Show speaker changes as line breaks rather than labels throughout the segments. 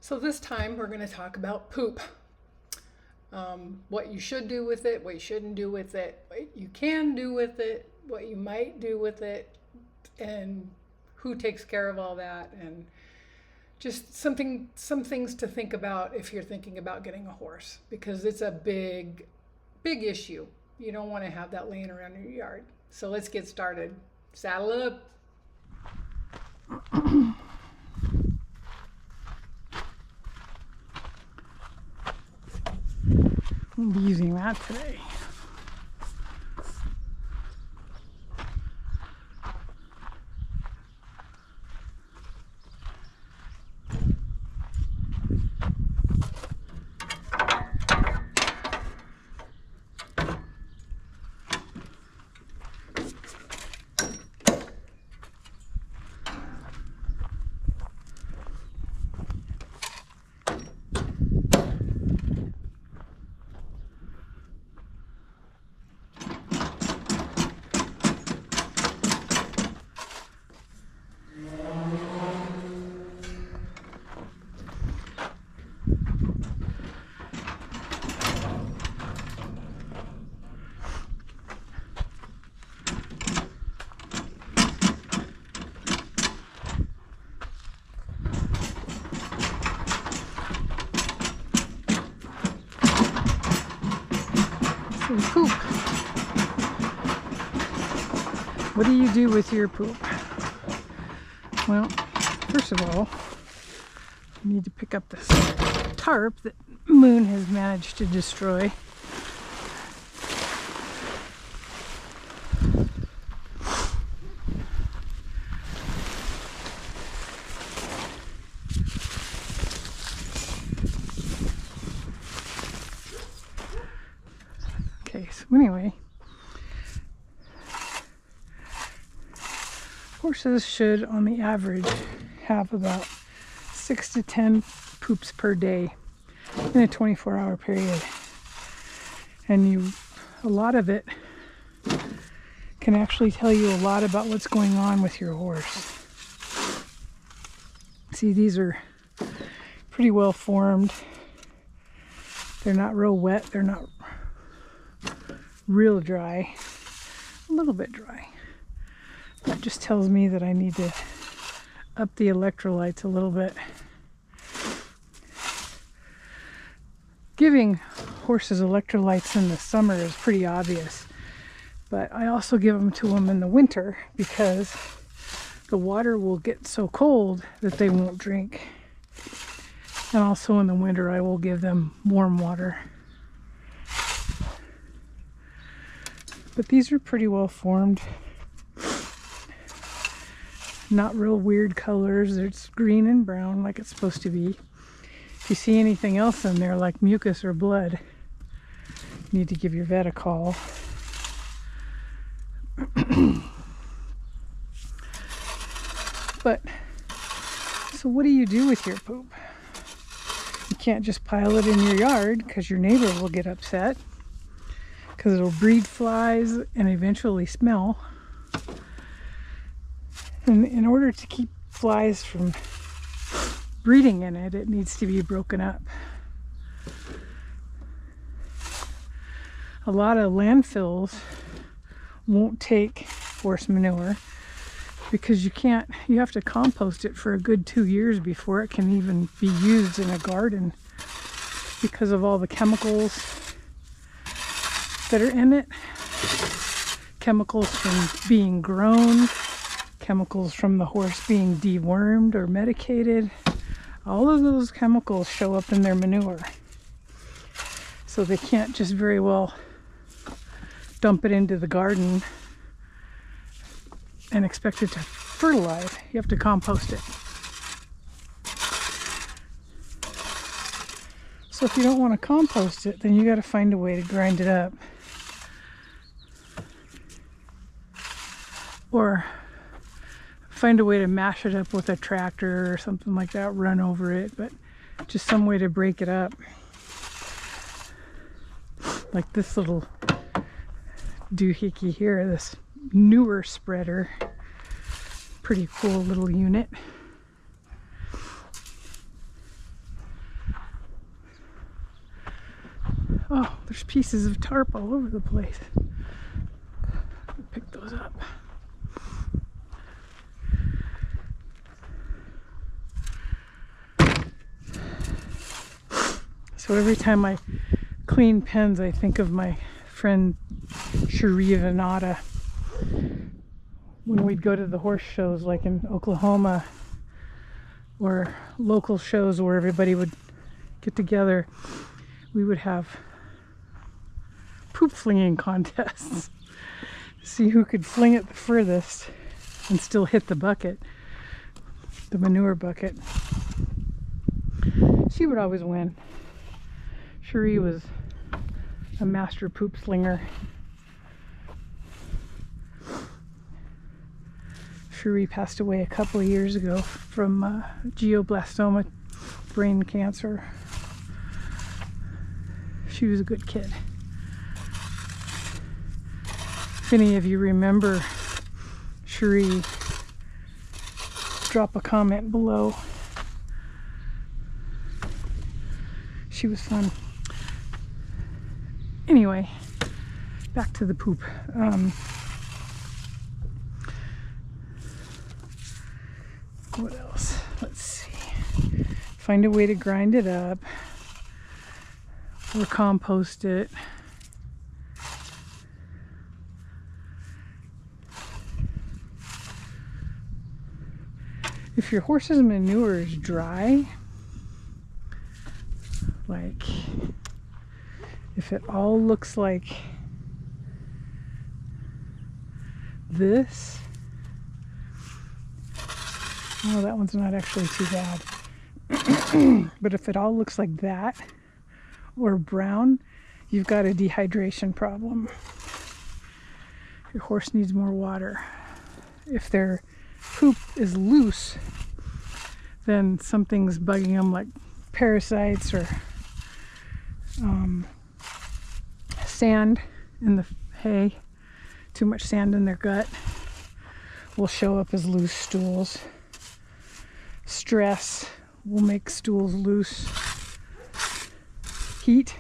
So this time we're going to talk about poop. What you should do with it, what you shouldn't do with it, what you can do with it, what you might do with it, and who takes care of all that, and just some things to think about if you're thinking about getting a horse, because it's a big issue. You don't want to have that laying around in your yard. So let's get started. Saddle up. I'll be using that today. So poop. What do you do with your poop? Well, first of all, I need to pick up this tarp that Moon has managed to destroy. Okay, so anyway, horses should, on the average, have about 6 to 10 poops per day in a 24-hour period. And a lot of it can actually tell you a lot about what's going on with your horse. See, these are pretty well formed. They're not real wet. They're not real dry. A little bit dry. That just tells me that I need to up the electrolytes a little bit. Giving horses electrolytes in the summer is pretty obvious, but I also give them to them in the winter because the water will get so cold that they won't drink. And also in the winter I will give them warm water. But these are pretty well formed. Not real weird colors. It's green and brown like it's supposed to be. If you see anything else in there like mucus or blood, you need to give your vet a call. But, so what do you do with your poop? You can't just pile it in your yard because your neighbor will get upset, because it'll breed flies and eventually smell. And in order to keep flies from breeding in it, it needs to be broken up. A lot of landfills won't take horse manure because you have to compost it for a good 2 years before it can even be used in a garden because of all the chemicals that are in it. Chemicals from being grown, chemicals from the horse being dewormed or medicated. All of those chemicals show up in their manure. So they can't just very well dump it into the garden and expect it to fertilize. You have to compost it. So if you don't want to compost it, then you got to find a way to grind it up. Or find a way to mash it up with a tractor or something like that, run over it, but just some way to break it up. Like this little doohickey here, this manure spreader. Pretty cool little unit. pieces of tarp all over the place. Pick those up. So every time I clean pens, I think of my friend Cherie Venata. When we'd go to the horse shows like in Oklahoma, or local shows where everybody would get together, we would have poop flinging contests. See who could fling it the furthest and still hit the bucket, the manure bucket. She would always win. Cherie was a master poop slinger. Cherie passed away a couple of years ago from glioblastoma, brain cancer. She was a good kid. If any of you remember Cherie, drop a comment below. She was fun. Anyway, back to the poop. What else? Let's see. Find a way to grind it up or compost it. If your horse's manure is dry, like if it all looks like this, oh, that one's not actually too bad. But if it all looks like that or brown, you've got a dehydration problem. Your horse needs more water. If their poop is loose, then something's bugging them, like parasites or sand in the hay. Too much sand in their gut will show up as loose stools. Stress will make stools loose. Heat,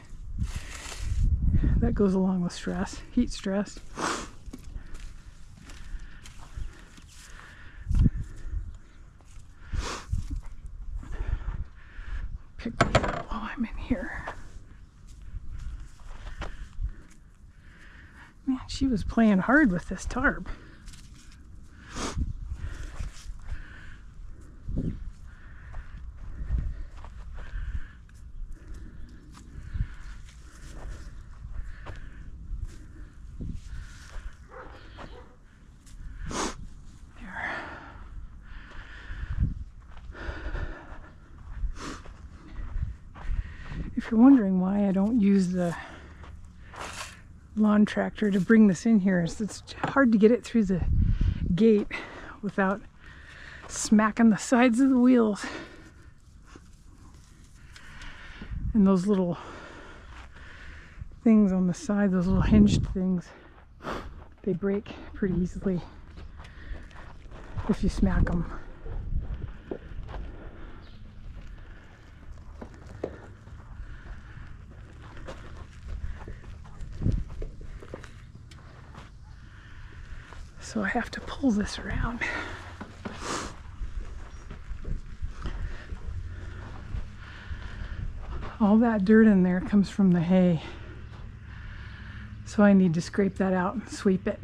that goes along with stress. Heat stress. Pick these up while I'm in here. Man, she was playing hard with this tarp. If you're wondering why I don't use the lawn tractor to bring this in here, is it's hard to get it through the gate without smacking the sides of the wheels. And those little things on the side, those little hinged things, they break pretty easily if you smack them. So I have to pull this around. All that dirt in there comes from the hay. So I need to scrape that out and sweep it.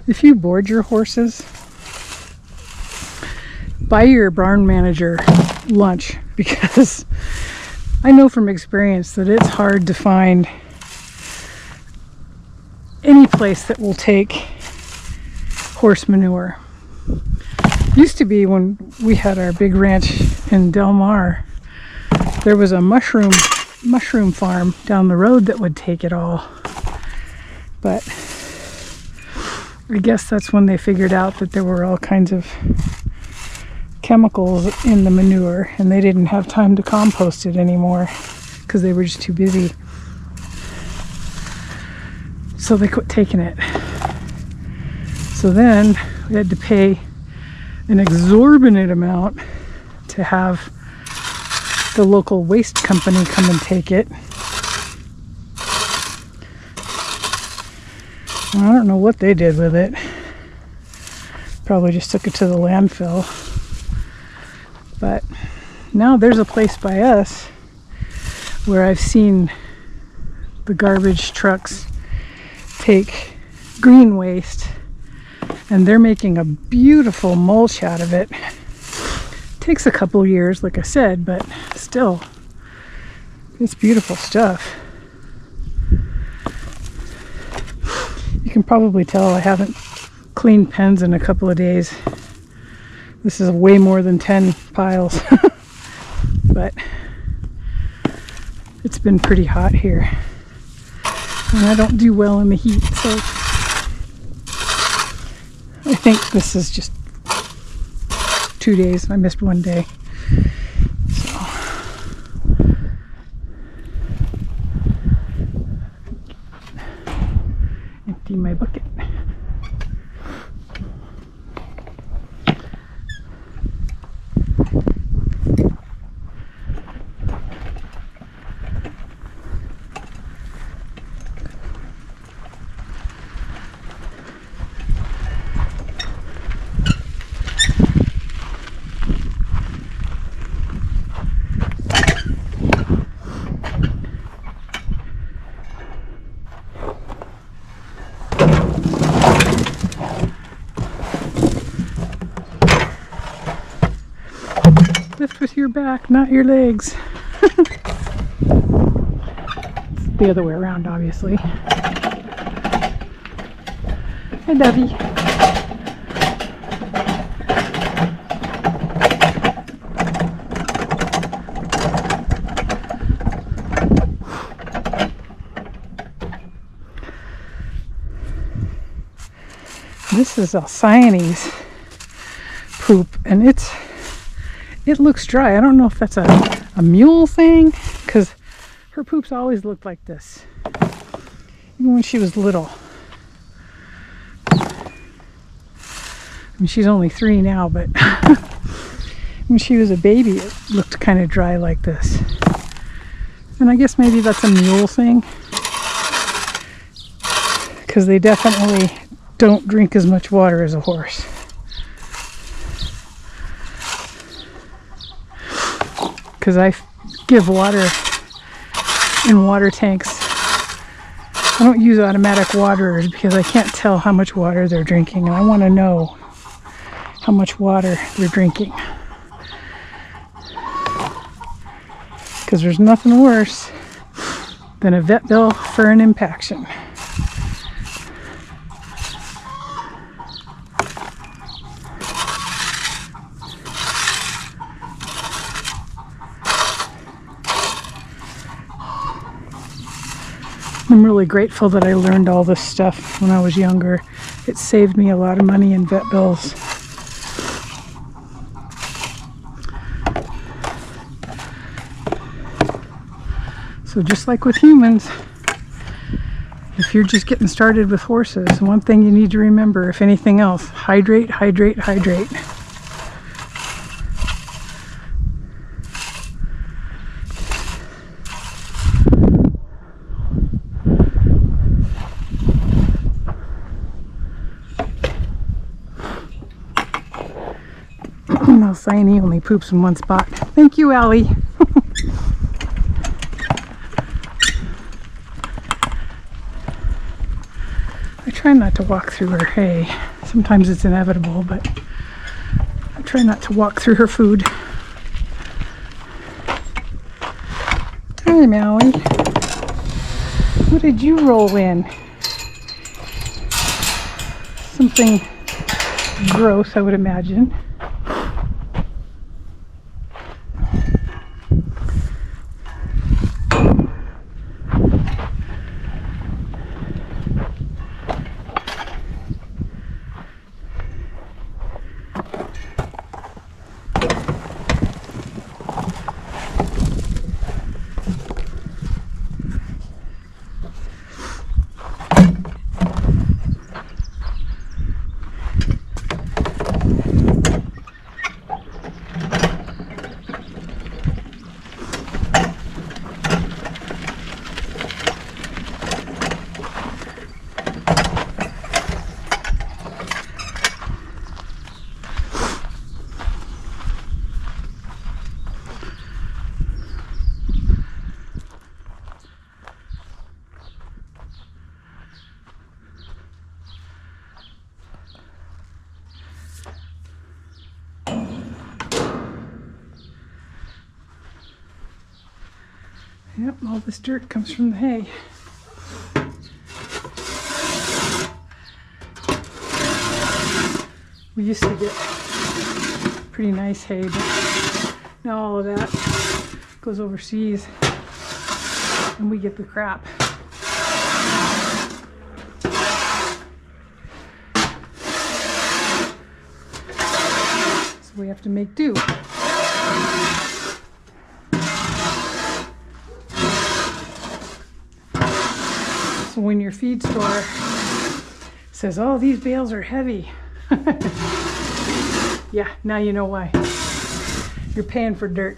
If you board your horses, buy your barn manager lunch, because I know from experience that it's hard to find any place that will take horse manure. Used to be, when we had our big ranch in Del Mar, there was a mushroom farm down the road that would take it all. But I guess that's when they figured out that there were all kinds of chemicals in the manure, and they didn't have time to compost it anymore because they were just too busy. So they quit taking it. So then we had to pay an exorbitant amount to have the local waste company come and take it. I don't know what they did with it. Probably just took it to the landfill. But now there's a place by us where I've seen the garbage trucks take green waste, and they're making a beautiful mulch out of it. Takes a couple years, like I said, but still, it's beautiful stuff. You can probably tell I haven't cleaned pens in a couple of days. This is way more than 10 piles. But it's been pretty hot here, and I don't do well in the heat, so I think this is just 2 days. I missed one day. So empty my bucket. Lift with your back, not your legs. It's the other way around, obviously. Hi, Debbie. This is Alcyone's poop, and it looks dry. I don't know if that's a mule thing, because her poops always looked like this, even when she was little. I mean, she's only 3 now, but when she was a baby, it looked kind of dry like this. And I guess maybe that's a mule thing, because they definitely don't drink as much water as a horse. Because I give water in water tanks. I don't use automatic waterers because I can't tell how much water they're drinking, and I want to know how much water they're drinking. Because there's nothing worse than a vet bill for an impaction. I'm really grateful that I learned all this stuff when I was younger. It saved me a lot of money in vet bills. So just like with humans, if you're just getting started with horses, one thing you need to remember, if anything else, hydrate, hydrate, hydrate. Alcyone only poops in one spot. Thank you, Allie. I try not to walk through her hay. Sometimes it's inevitable, but I Try not to walk through her food. Hi, Maui. What did you roll in? Something gross, I would imagine. Yep, all this dirt comes from the hay. We used to get pretty nice hay, but now all of that goes overseas and we get the crap. So we have to make do. So when your feed store says, oh, these bales are heavy, yeah, now you know why. You're paying for dirt.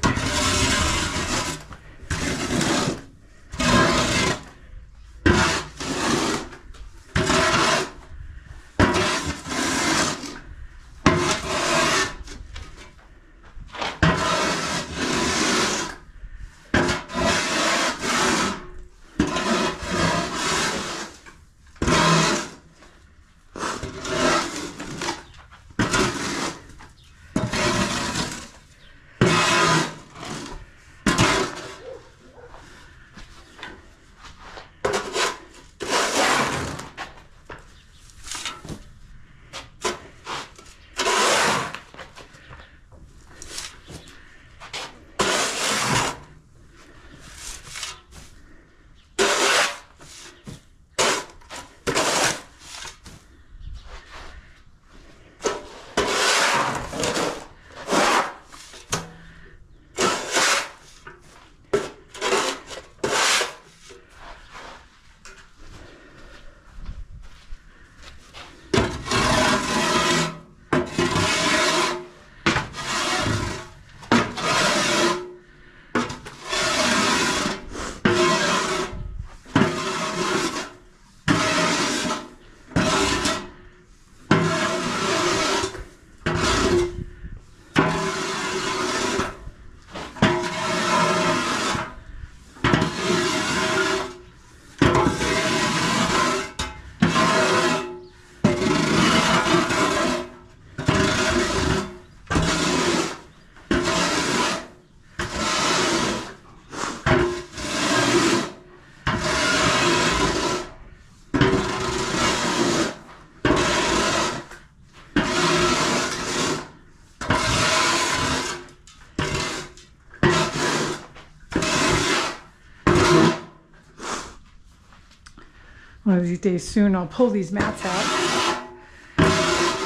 One of these days soon I'll pull these mats out,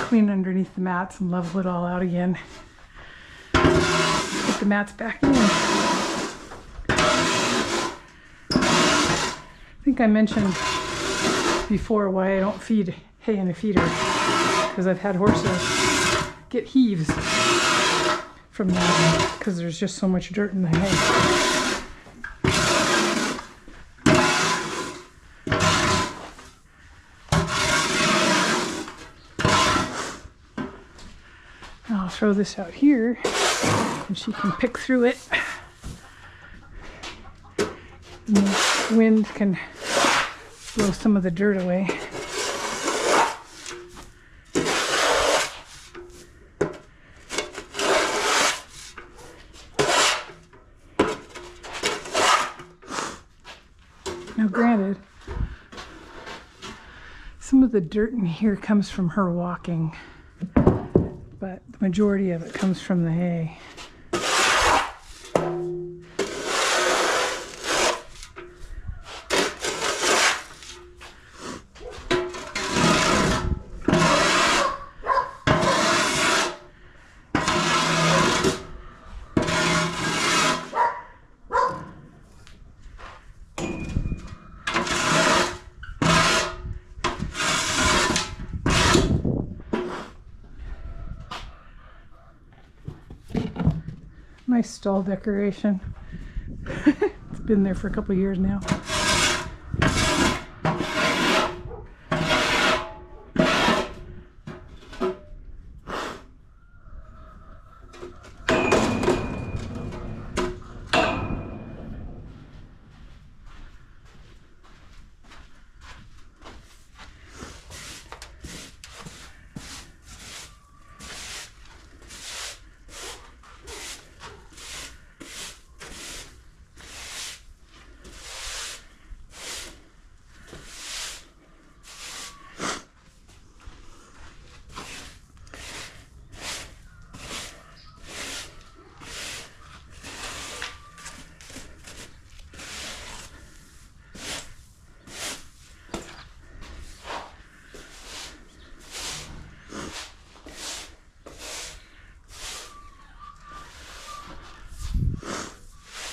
clean underneath the mats and level it all out again. Put the mats back in. I think I mentioned before why I don't feed hay in a feeder, because I've had horses get heaves from that because there's just so much dirt in the hay. I'll throw this out here and she can pick through it. And the wind can blow some of the dirt away. Now granted, some of the dirt in here comes from her walking, but the majority of it comes from the hay. Nice stall decoration. It's been there for a couple of years now.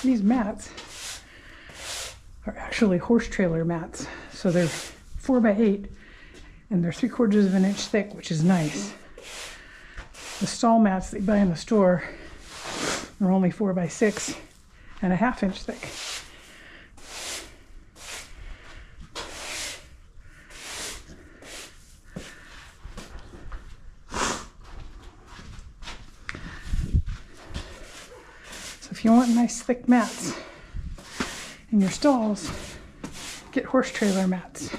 These mats are actually horse trailer mats. So they're 4x8 and they're 3/4 of an inch thick, which is nice. The stall mats that you buy in the store are only 4x6 and a 1/2 inch thick. If you want nice thick mats in your stalls, get horse trailer mats.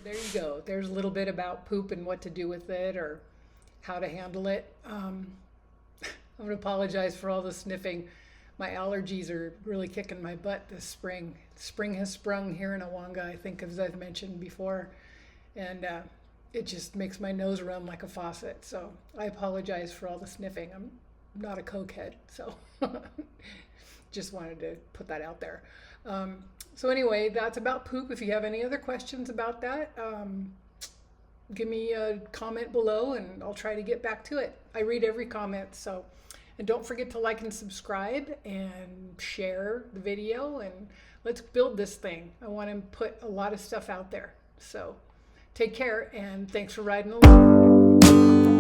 There you go. There's a little bit about poop and what to do with it or how to handle it. I'm going to apologize for all the sniffing. My allergies are really kicking my butt this spring. Spring has sprung here in Awanga, I think, as I've mentioned before. And it just makes my nose run like a faucet. So I apologize for all the sniffing. I'm not a cokehead, so just wanted to put that out there. So anyway, that's about poop. If you have any other questions about that, give me a comment below and I'll try to get back to it. I read every comment, so. And don't forget to like and subscribe and share the video, and let's build this thing. I want to put a lot of stuff out there. So take care and thanks for riding along.